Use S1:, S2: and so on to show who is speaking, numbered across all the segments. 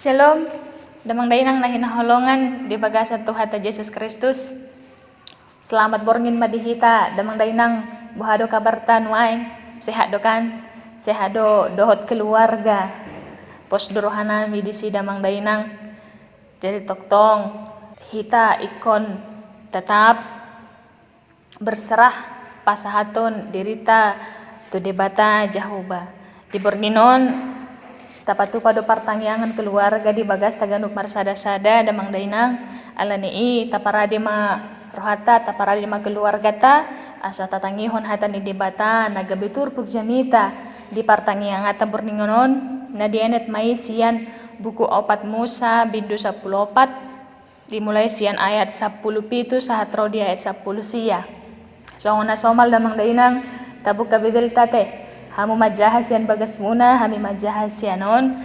S1: Shalom, damang dainang nahinaholongan di bagasa Tuhan Yesus Kristus. Selamat borngin madihita, damang dainang buhado kabartan wain, sehat dokan, sehat dohot keluarga. Pos dorohana midisi damang dainang. Jadi toktong hita ikon tetap berserah pasahaton dirita tu debata Jahoba. Di bornginon tapatu pado partangyangan keluarga di bagas taganuk marsada-sada damang dainang alani taparade ma rohata taparade ma keluarga ta asa tatangihon hata ni debata naga betur puk jamita di partangyangan ata borningonon na dienet mai sian buku opat Musa bindu 14 dimulai sian ayat 10 pitu sahatro di ayat 10 sia songona somal damang dainang tabuk kabibel tate hamu majahas yan bagas muna, hami majahas yanon.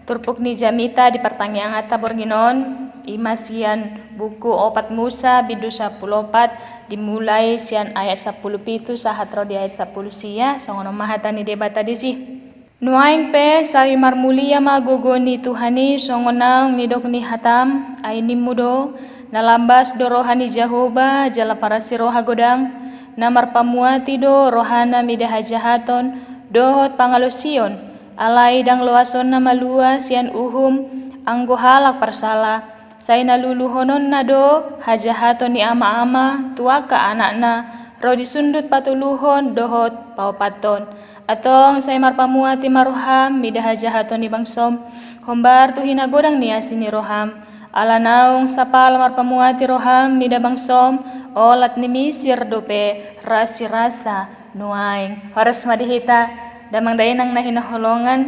S1: Turpuk ni jamita di pertanyaan ata bornginon, imas yan buku opat Musa bindu 14 dimulai sian ayat 10 pitu sahatro di ayat 10 sia, songono mahata ni debata disi. Nuaing pe sari marmulia magogoni Tuhani songonang nidok ni hatam ainim mudo nalambas do rohani Jahoba jala para siroha godang namar pamuati do rohana midaha jahaton dohot pangalusion alai dang loason na malua sian uhum anggo halak parsala say naluluhonon na do hajahaton ni ama-ama tuaka anakna ro disundut patuluhon dohot paupaton atong say marpamuati maroham mida hajahaton ni bangsom hombar tu hinagodang niasi ni roham ala naung sapal marpamuati roham mida bangsom olat ni misir dope rasi rasa nuaing harus madihita damang dainang nahinaholongan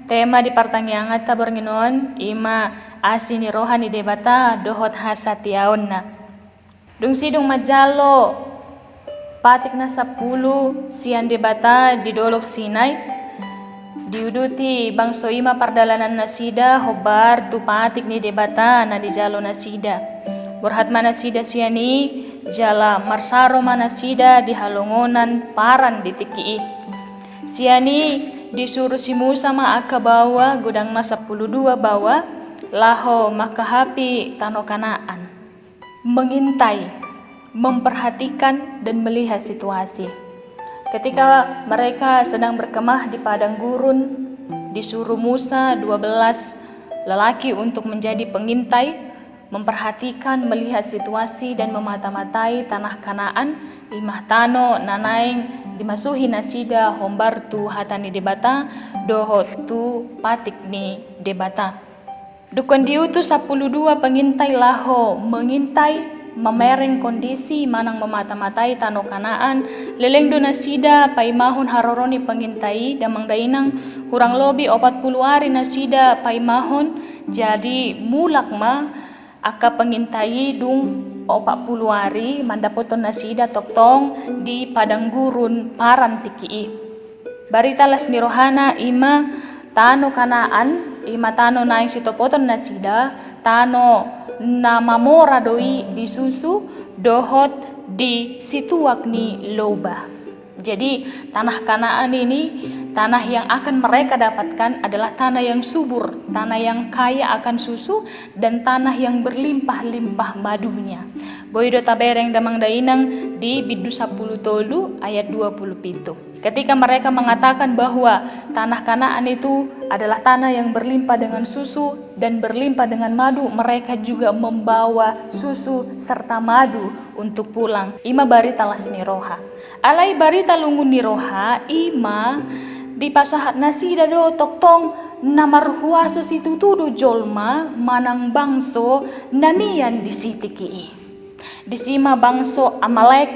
S1: tema di partangyangan ta bornginon ima asini rohani debata dohot hasatiaon na dung sidung majalo patik na 10 sian debata di dolok Sinai diuduti bangso ima pardalanan nasida hobar tu patik ni debata na di jalo nasida borhat mana sida siani jala marsaro manasida di halongonan paran di tiki siani disuruh si Musa ma aka bawa gudang masa 12 bawa laho makahapi tano Kanaan mengintai memperhatikan dan melihat situasi ketika mereka sedang berkemah di padang gurun disuruh Musa 12 lelaki untuk menjadi pengintai memperhatikan, melihat situasi dan memata-matai tanah Kanaan imah tano nanaing dimasuhi nasida hombar tu hatani debata dohot tu patik ni debata dukun diutus 12 pengintai laho mengintai memereng kondisi manang memata-matai tano Kanaan leleng do nasida paimahon haroroni pengintai damang dainang kurang lobi 40 hari nasida paimahon jadi mulak ma aka pengintai dung 40 hari mandapoton nasida toktong di padang gurun paran tiki barita las ni rohana ima tano Kanaan ima tano naing sitopoton nasida tano namamora doi disusu dohot di situak ni loba jadi tanah Kanaan ini tanah yang akan mereka dapatkan adalah tanah yang subur, tanah yang kaya akan susu dan tanah yang berlimpah-limpah madunya. Boydo tabereng damang dainang di bindu 10 tolu ayat 27. Ketika mereka mengatakan bahwa tanah Kanaan itu adalah tanah yang berlimpah dengan susu dan berlimpah dengan madu, mereka juga membawa susu serta madu untuk pulang. Ima barita las ni roha. Alai barita lungun ni roha ima di pasahat nasida do toktong namarhuaso situ tudu jolma manang bangso namian di sitiki disima bangso Amalek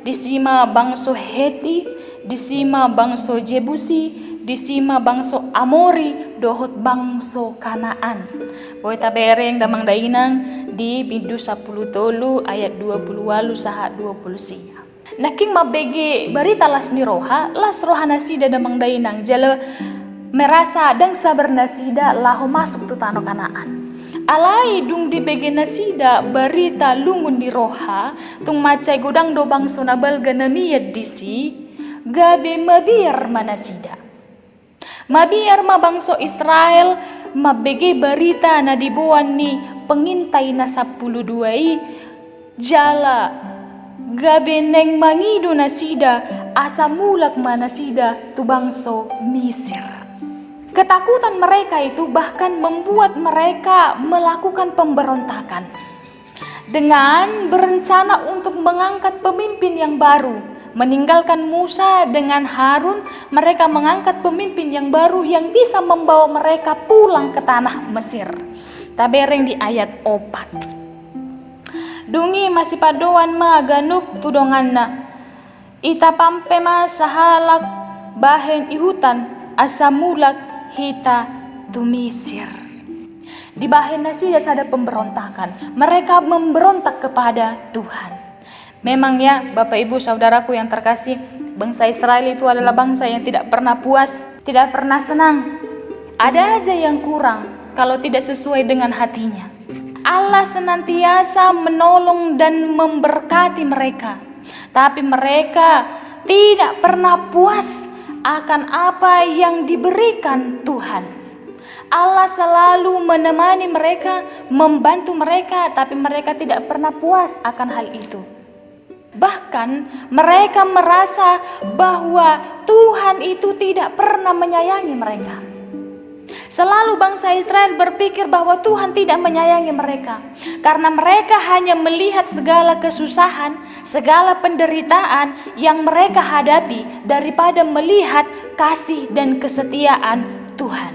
S1: disima bangso Heti disima bangso Jebusi disima bangso Amori dohot bangso Kanaan boy tabereng damang dainang di bindu 10 tolu ayat 20 saha 20 sia naking mabege barita las ni roha las roha nasida damang dainang jala merasa dan sabar nasida laho masuk tu tano Kanaan alai dung di bege nasida barita lungun di roha tung macai godang do bangso nabal ganamiyad disi gabe mabiar manasida mabiar ma bangso Israel mabege berita na dibuan ni pengintai na 12 jala gabi neng mangido na sida asa mulak mana sida tu bangso Mesir. Ketakutan mereka itu bahkan membuat mereka melakukan pemberontakan dengan berencana untuk mengangkat pemimpin yang baru. Meninggalkan Musa dengan Harun, mereka mengangkat pemimpin yang baru yang bisa membawa mereka pulang ke tanah Mesir. Tabereng di ayat 4. Dungi masih padoan ma ganuk tudonganna. Ita pampe ma sahalak bahen ihutan asa mulak hita tu Mesir. Di bahen nasi ada pemberontakan. Mereka memberontak kepada Tuhan. Memang ya Bapak Ibu Saudaraku yang terkasih, bangsa Israel itu adalah bangsa yang tidak pernah puas, tidak pernah senang. Ada aja yang kurang kalau tidak sesuai dengan hatinya. Allah senantiasa menolong dan memberkati mereka, tapi mereka tidak pernah puas akan apa yang diberikan Tuhan. Allah selalu menemani mereka, membantu mereka, tapi mereka tidak pernah puas akan hal itu. Bahkan mereka merasa bahwa Tuhan itu tidak pernah menyayangi mereka. Selalu bangsa Israel berpikir bahwa Tuhan tidak menyayangi mereka, karena mereka hanya melihat segala kesusahan, segala penderitaan yang mereka hadapi daripada melihat kasih dan kesetiaan Tuhan.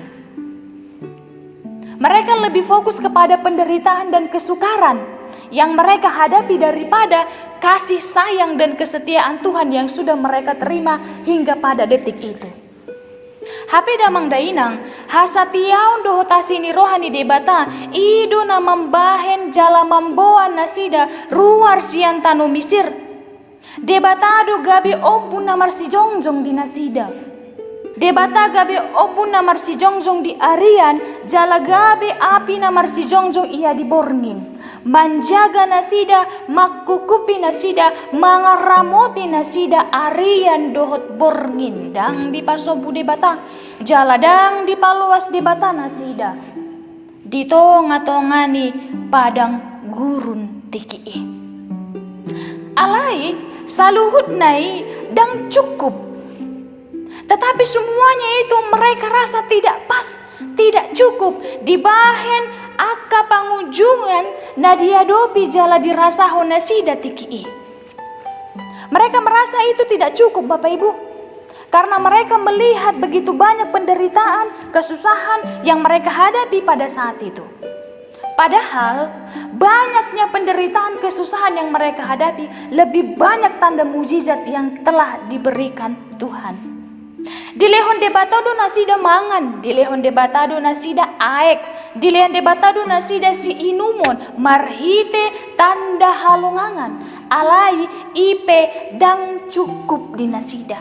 S1: Mereka lebih fokus kepada penderitaan dan kesukaran yang mereka hadapi daripada kasih sayang dan kesetiaan Tuhan yang sudah mereka terima hingga pada detik itu. Hape damang dainang hasatiaun dohotasini rohani debata ido na mambahen jala mamboa nasida ruar siantano Mesir. Debatado gabi obu namar si jongjong di nasida. Debata gabi obu namar si jongjong di Arian jala gabi api namar si jongjong ia di Borngin. Manjaga nasida, makukupi nasida, mangaramoti nasida Arian dohot Borngin. Dang di pasobu debata, jaladang di paluas debata nasida. Di tonga-tongani padang gurun tiki. Alai saluhut nai dang cukup. Tetapi semuanya itu mereka rasa tidak pas, tidak cukup. Di bahen aka pangujungan nadia dopi jala dirasaho nasida tiki. Mereka merasa itu tidak cukup Bapak Ibu. Karena mereka melihat begitu banyak penderitaan, kesusahan yang mereka hadapi pada saat itu. Padahal banyaknya penderitaan, kesusahan yang mereka hadapi lebih banyak tanda mukjizat yang telah diberikan Tuhan. Dilehon debatado nasida mangan, dilehon debatado nasida aek, dilehon debatado nasida si inumon, marhite tanda halongangan, alai ipe dang cukup di nasida.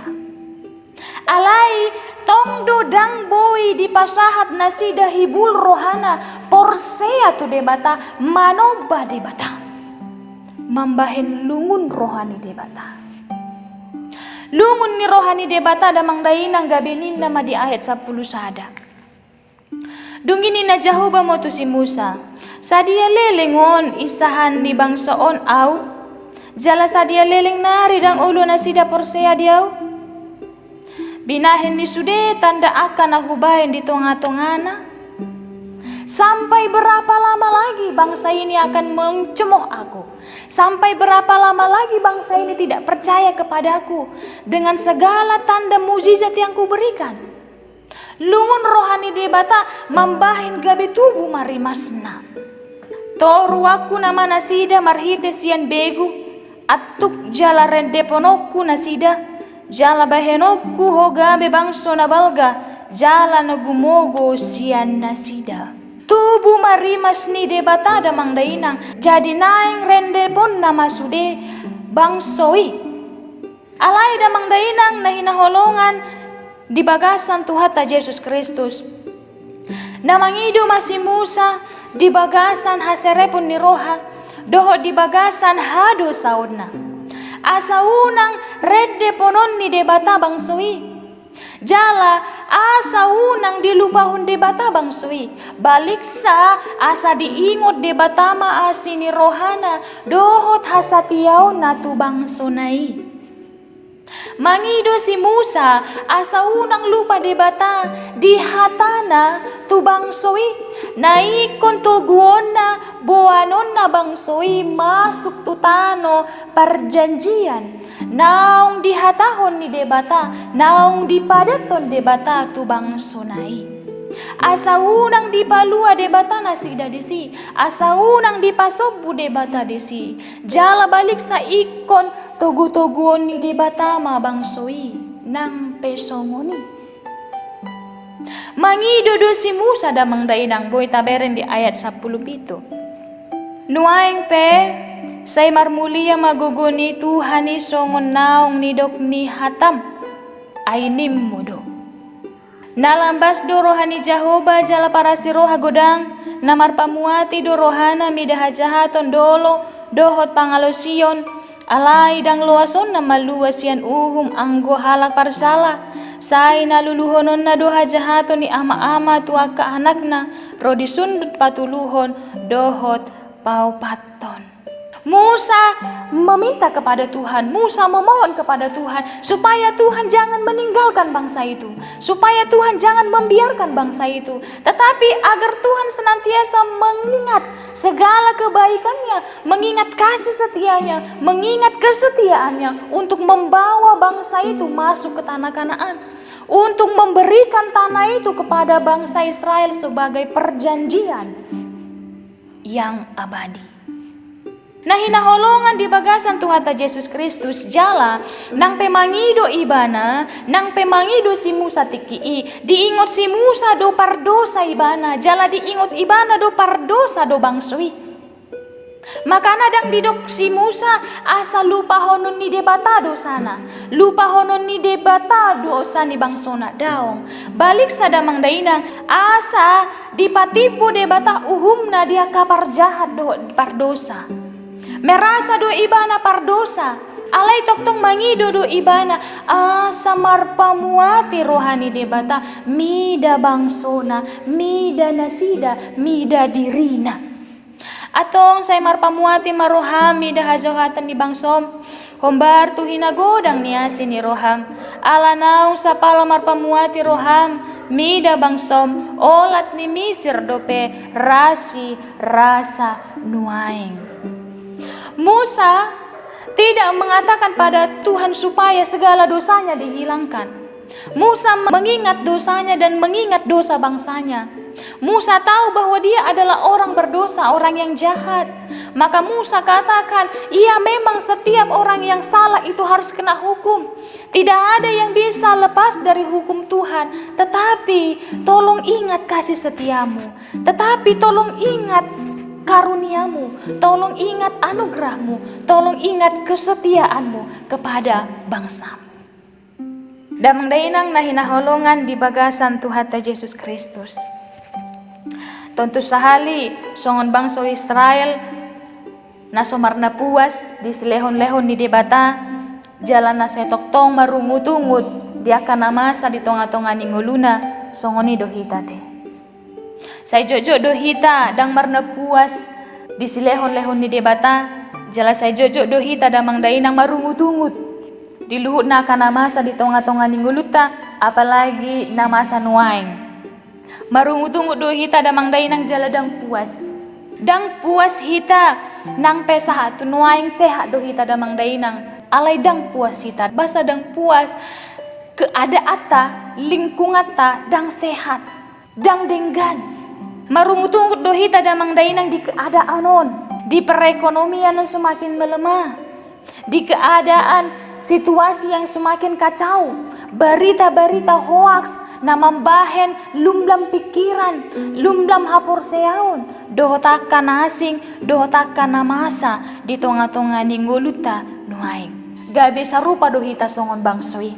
S1: Alai tongdo dang boi di pasahat nasida hibul rohana, porsea tu debata, manoba debata. Mambahen lungun rohani debata. Lungun ni rohani debata damang dainang gabenin nama di ayat 10 sada. Dungini na Jehovah mo tu si Musa. Sadia lelengon isahan di bangsaon au. Jala sadia leleng nari dang ulo na sida porsea diau. Binahin ni sude tanda akan aku bahin di tonga-tongana. Sampai berapa lama lagi bangsa ini akan mencemoh aku? Sampai berapa lama lagi bangsa ini tidak percaya kepadaku dengan segala tanda mukjizat yang kuberikan? Lungun rohani debata mambahin gabi tubuh mari masna. Toru aku nama nasida marhite sian begu atuk jala rendeponokku nasida jala bahenokku hogabe bangso na balga jala nagumogo sian nasida. Tubuh marimas ni debata damang dainang jadi naing rende pon nama sude bangsoi. Alai damang dainang na hinaholongan di bagasan Tuhan Yesus Kristus. Namangido masih Musa di bagasan haserepon ni roha doho di bagasan hado saudna. Asa unang rende ponon ni debata bangsoi. Jala asa unang dilupahon debata bangsui, balik sa asa diingot debata ma asini rohana dohot hasatiaw na tu bangsonai. Mangido si Musa asa unang lupa debata di hatana tu bangsoi, naikon tu guona buanon na bangsoi masuk tu tano perjanjian. Naung dihatahon ni debata, naung dipadaton debata tu bangsonai. Asa unang dipalua debata nasida disi, asa unang dipasobu debata disi. Jala balik sa ikon togu-toguon ni debata ma bangsoi nang pesongoni. Mangido si Musa damang dainang boy taberen di ayat 17. Nuaing pe say marmulia maguguni Tuhan ni songon naong nidok ni hatam ay nimmudo. Nalambas do rohani Jahoba jala para si roha godang namar pamuati do rohana midahajahaton dolo dohot pangalosion alai dang luason na maluas yan uhum anggo halak parsala say naluluhonon na dohajahaton ni ama-ama tuwa ka anak na rodi sundut patuluhon dohot paupaton. Musa meminta kepada Tuhan, Musa memohon kepada Tuhan supaya Tuhan jangan meninggalkan bangsa itu, supaya Tuhan jangan membiarkan bangsa itu, tetapi agar Tuhan senantiasa mengingat segala kebaikannya, mengingat kasih setianya, mengingat kesetiaannya untuk membawa bangsa itu masuk ke tanah Kanaan, untuk memberikan tanah itu kepada bangsa Israel sebagai perjanjian yang abadi. Nah hinaholongan di bagasan Tuhan Yesus Kristus jala nang pemangido ibana, nang pemangido si Musa tikii, diingot si Musa do pardosa ibana, jala diingot ibana do pardosa do bangsui. Maka nadang didok si Musa asa lupa honon ni debata dosana, lupa honon ni debata dosa ni bangsona daong. Balik sa damang dainang asa dipatipu debata uhumna dia kapar jahat do pardosa. Merasa do ibana pardosa, alay toktong mangido do ibana asa marpamuati rohani debata mida bangsona, mida nasida, mida dirina. Atong say marpamuati maroham mida hazohatan ni bangsom, hombar tu hinagodang niasi ni roham, alanaw sa pala marpamuati roham mida bangsom olat ni misir dope rasi rasa nuaing. Musa tidak mengatakan pada Tuhan supaya segala dosanya dihilangkan. Musa mengingat dosanya dan mengingat dosa bangsanya. Musa tahu bahwa dia adalah orang berdosa, orang yang jahat. Maka Musa katakan, iya memang setiap orang yang salah itu harus kena hukum. Tidak ada yang bisa lepas dari hukum Tuhan. Tetapi tolong ingat kasih setiamu. Tetapi tolong ingat karuniamu, tolong ingat anugerahmu, tolong ingat kesetiaanmu kepada bangsamu. Damang dainang nahinaholongan di bagasan Tuhan Yesus Kristus. Tentu sahali songon bangsa Israel nasomar na puas di selehon-lehon ni debata jalan na setoktong marungut-ungut dia kana masa di tonga-tonga ni nguluna songoni dohitate. Say jojo dohita dang marna puas di silehon-lehon ni debata jala say jojo dohita damang dainang marungut-ungut di luhut na kana masa di tonga-tonga ni nguluta apalagi na masa nuaing marungut-ungut dohita damang dainang jala dang puas hita nang pesah tu nuaing sehat dohita damang dainang alay dang puas hita basa dang puas keadaata lingkungata dang sehat dang denggan. Marungut-ungut dohita damang dainang di keadaan di perekonomian yang semakin melemah, di keadaan situasi yang semakin kacau, berita-berita hoaks na mambahen lumlam pikiran, lumlam hapor seaon, dohotakan asing, dohotakan namasa di tonga-tonga ni nguluta nuaing. Gabe sarupa dohita songon bangsoi.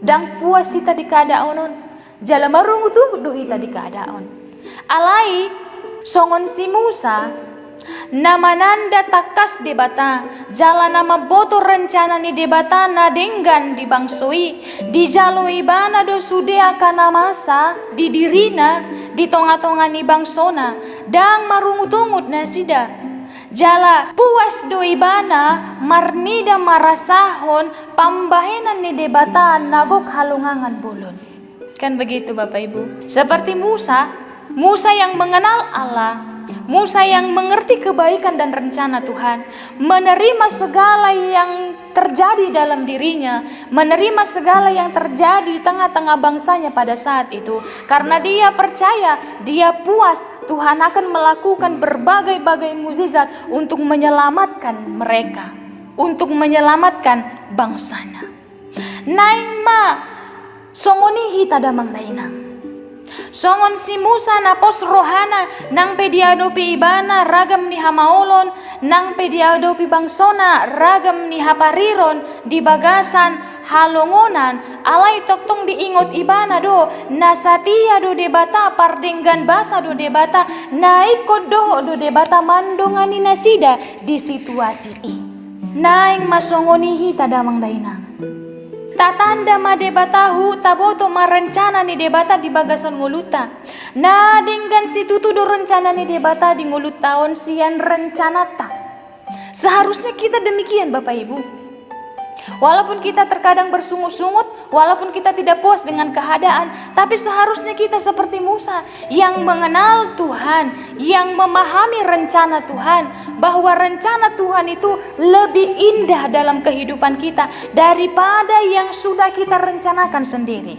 S1: Dang puas hita di keadaan jala marungut-ungut dohita di keadaan. Alai songon si Musa Nama nanda takas debata, jala nama boto rencana ni debata na denggan dibangsoi, di jalo ibana do sude akan masa, di dirina, di tonga-tonga ni bangsona, dang marungut-ungut na sida. Jala puas do ibana, marnida marasahon, pambahenan ni debata nagok halungangan bulun. Kan begitu Bapak Ibu. Seperti Musa yang mengenal Allah, Musa yang mengerti kebaikan dan rencana Tuhan, menerima segala yang terjadi dalam dirinya, menerima segala yang terjadi di tengah-tengah bangsanya pada saat itu. Karena dia percaya, dia puas Tuhan akan melakukan berbagai-bagai mukjizat untuk menyelamatkan mereka, untuk menyelamatkan bangsanya. Naima songoni hita damang dainang. Songon si Musa na pos rohana nang pediadopi ibana ragam ni hamaolon, nang pediadopi bangsona ragam ni hapariron di bagasan halongonan alai toktong diingot ibana do nasatia do debata pardenggan basa do debata naikot do debata mandongani nasida di situasi i naing masongoni hita damang dainang. Tatanda ma debatahu taboto ma rencana ni debata di bagasan nguluta. Na dengan situ do rencana ni debata di ngulut tahun sian rencana ta. Seharusnya kita demikian Bapak Ibu. Walaupun kita terkadang bersungut-sungut, walaupun kita tidak puas dengan keadaan, tapi seharusnya kita seperti Musa yang mengenal Tuhan, yang memahami rencana Tuhan, bahwa rencana Tuhan itu lebih indah dalam kehidupan kita daripada yang sudah kita rencanakan sendiri.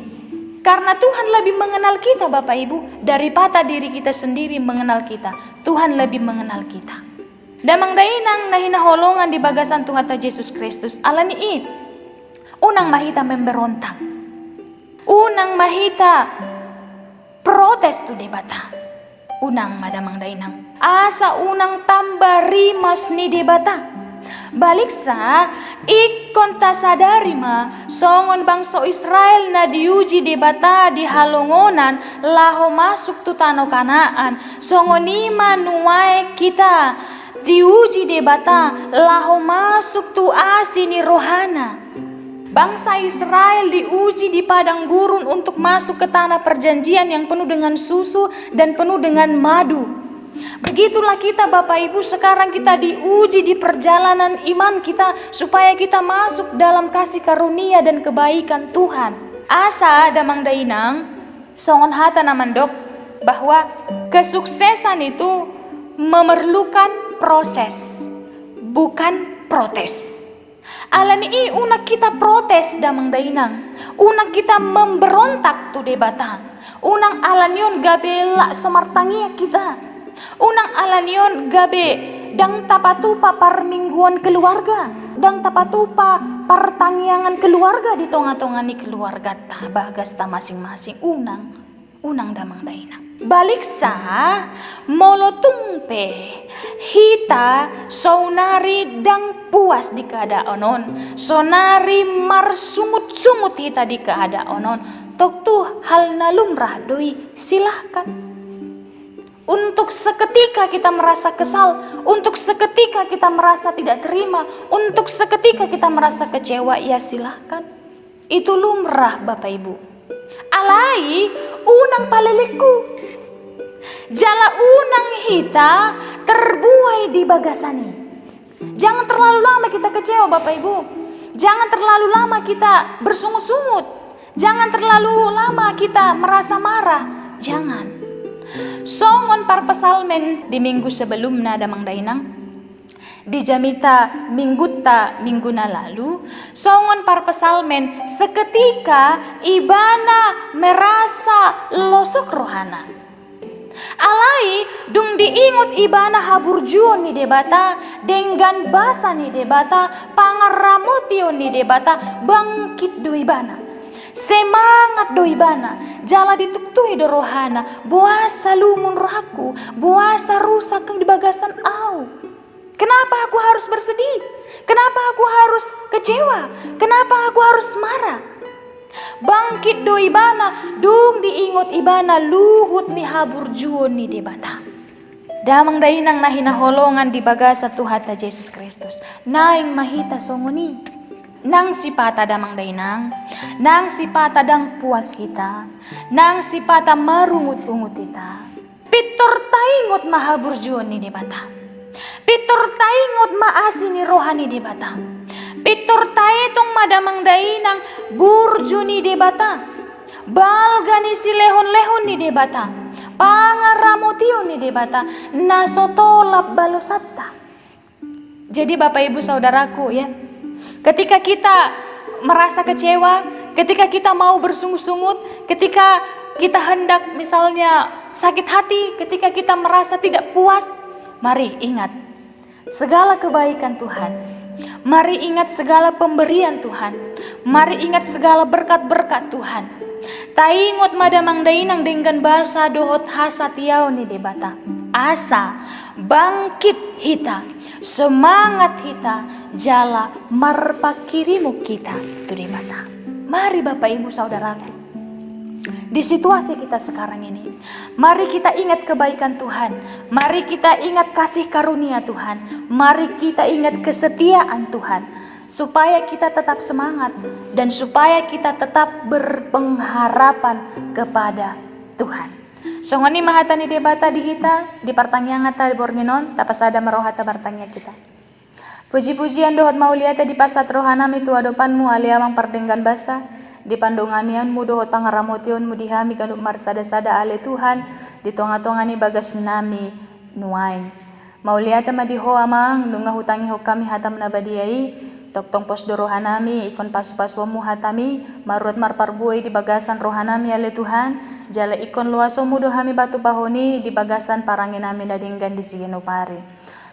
S1: Karena Tuhan lebih mengenal kita Bapak Ibu daripada diri kita sendiri mengenal kita. Tuhan lebih mengenal kita. Damang dainang nahina holongan di bagasan Tuhan Yesus Kristus alani i unang mahita memberontak, unang mahita protes tu debata, unang madamang dainang asa unang tambah rimas ni debata. Balik sa ikon ta sadari ma songon bangsa Israel na diuji debata di halongonan laho masuk tu tanah Kanaan, songon ima nuai kita diuji debata laho masuk tu asini rohana. Bangsa Israel diuji di padang gurun untuk masuk ke tanah perjanjian yang penuh dengan susu dan penuh dengan madu. Begitulah kita Bapak Ibu, sekarang kita diuji di perjalanan iman kita supaya kita masuk dalam kasih karunia dan kebaikan Tuhan. Asa damang dainang songon hata namandok bahwa kesuksesan itu memerlukan proses, bukan protes. Alani i unak kita protes damang dainang, unak kita memberontak tu debata, unang alanion gabela semartangia kita, unang alanion gabe dang tapatupa parmingguan keluarga, dang tapatupa pertangiangan keluarga di tonga-tonga ni keluarga ta bagas ta masing-masing unang damang dainang. Balik sa molotumpe hita sonari dang puas di keadaanon, sonari marsungut-sungut hita di keadaanon, tok tu hal na lumrah doi silahkan. Untuk seketika kita merasa kesal, untuk seketika kita merasa tidak terima, untuk seketika kita merasa kecewa, ya silahkan. Itu lumrah Bapak Ibu. Alai unang paleleku, jala unang hita terbuai di bagasani. Jangan terlalu lama kita kecewa Bapak Ibu. Jangan terlalu lama kita bersungut-sungut. Jangan terlalu lama kita merasa marah. Jangan. Songon par pesalmen di minggu sebelumnya damang dainang, di jamita minggu na lalu, songon par pesalmen seketika ibana merasa losok rohana. Alai dung diingut ibana haburjuon ni debata, denggan basa ni debata, pangaramotio ni debata, bangkit do ibana. Semangat do ibana, jala dituktuhi do rohana, buasa lumun rohaku, buasa rusak di bagasan au. Kenapa aku harus bersedih? Kenapa aku harus kecewa? Kenapa aku harus marah? Bangkit do ibana, dung diingot ibana luhut ni haburjuon ni debata. Damang dainang nahinaholongan di baga sa Tuhan ta Jesus Kristus. Naing mahita songoni. Nang sipata damang dainang, nang sipata dang puas kita, nang sipata marungut-ungut kita. Pitur taingot mahaburjuan ni debata. Pitur taingot maasi ni rohani debata. Pitur taitong madamang dainang burju ni debata. Balgani si lehon-lehon ni debata. Pangaramutio ni debata. Nasotolap balusatta. Jadi Bapak Ibu Saudaraku ya, ketika kita merasa kecewa, ketika kita mau bersungut-sungut, ketika kita hendak misalnya sakit hati, ketika kita merasa tidak puas, mari ingat segala kebaikan Tuhan. Mari ingat segala pemberian Tuhan. Mari ingat segala berkat-berkat Tuhan. Taingot madamang dainang dengan bahasa dohot hasatiau ni debata. Asa, bangkit hita, semangat hita, jala marpakirimu kita tu debata. Mari Bapak Ibu Saudaraku, di situasi kita sekarang ini, mari kita ingat kebaikan Tuhan. Mari kita ingat kasih karunia Tuhan. Mari kita ingat kesetiaan Tuhan. Supaya kita tetap semangat dan supaya kita tetap berpengharapan kepada Tuhan. Songoni mahatani debata di kita, di pertanyaan ta borginon, tapasada marohata bertanya kita. Puji-pujian dohot mauliata di pasat rohanami tuadopanmu aliamang pardenggan basa. Di pandonganianmu dohot pangaramotionmu dihami kanuk marsada-sada ale Tuhan, di tonga-tongani bagas nami nuain. Mauliata madiho amang nunga hutangi ho kami hatam nabadiai, toktong posdo rohanami ikon pasu-pasuamu hatami, marut marparbuai di bagasan rohanami ale Tuhan, jala ikon luasomu dohami batu pahoni di bagasan paranginami dadinggan di sigenopari.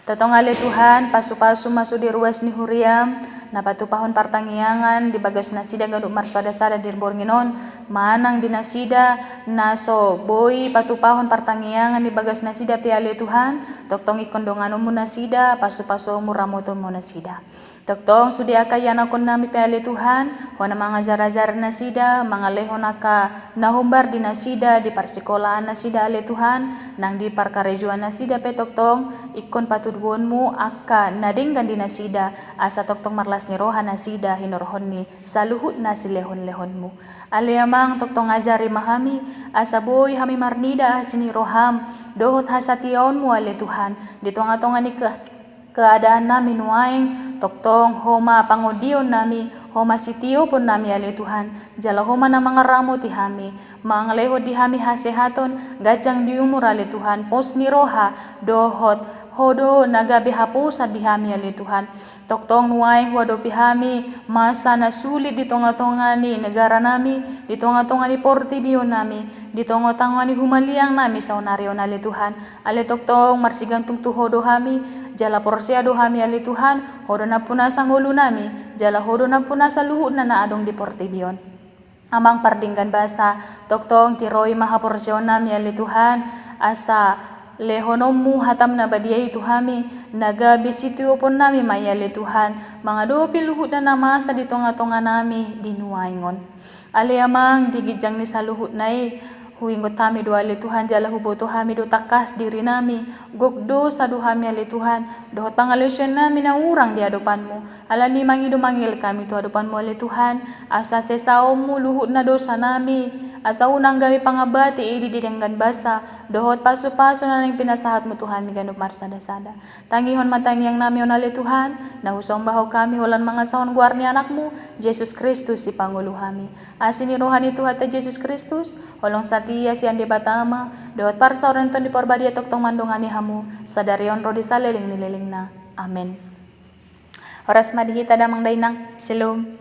S1: Totong ale Tuhan, pasu-pasu masuk di ruas ni huriam, na patu pahon partangiangan di bagas nasida gaduk marsada-sada di bornginon, manang di nasida, naso boy patu pahon partangiangan di bagas nasida pi ale Tuhan, toktong ikon donganomu nasida, pasu-pasu muramotomu nasida. Toktong sudi akayana kon nami pi ale Tuhan, wana mga zara-zara nasida, mga lehon aka nahumbar di nasida, di parsikolaan nasida ale Tuhan, nang di parkarejuan nasida pe toktong, ikon patudbuonmu aka nadinggan di nasida, asa toktong marlas ni roha nasida hinorohon ni saluhut na si lehon-lehonmu. Ale amang toktong ajari mahami, asa boy hami marnida sini roham, dohot hasatiaonmu ale Tuhan, di tonga-tonga ni keadaan nami nuaing, toktong homa pangodion nami, homa sitio pun nami ale Tuhan, jala homa na mga ramo ti hami, mga leho di hami hasehaton, gajang di umur ale Tuhan, pos ni roha, dohot, hodo nagabi hapusa di hami ale Tuhan, toktong nuaing wado pihami, masa na sulit di tonga-tonga ni negara nami, di tonga-tonga ni portibio nami, di tonga-tonga ni humaliang nami sa onarion ale Tuhan, ale toktong marsigantung tuhodo hami, jala porsiado hami ali Tuhan, hodo na puna sa ngulu nami, jala hodo na puna sa luhut na naadong di portibion. Amang pardinggan basa, toktong tiroy mahaporsyon nami ali Tuhan, asa lehonommu hatam na badiay tuhami, nagabi sitio pon nami mayali Tuhan, mga dopi luhut na namasa di tonga-tonga nami dinuaingon. Ali amang digijang ni sa luhut nai, huingot kami do ali Tuhan, jala huboto kami do takas diri nami, gokdo sa do kami ali Tuhan, dohot pangalusyon nami na urang di adopanmu, ala ni mangido mangil kami to adopanmu ali Tuhan, asa sesaomu luhut na dosa nami, asa unang gami pangabati idi didenggan basa, dohot paso-paso na nang pinasahat mo Tuhan mi ganup marsada-sada. Tangihon matangiang nami on ali Tuhan, nahusong bahaw kami walan mga saon guar ni anakmu, Jesus Kristus si Pangulo kami. Asini rohani Tuhan ta Jesus Kristus, holong satia si andi batama, dohot parsa orenton di porbadia toktong mandongani hamu, sadarion rodi saleling nileling na. Amen. Oras madihita damang dainang, silom.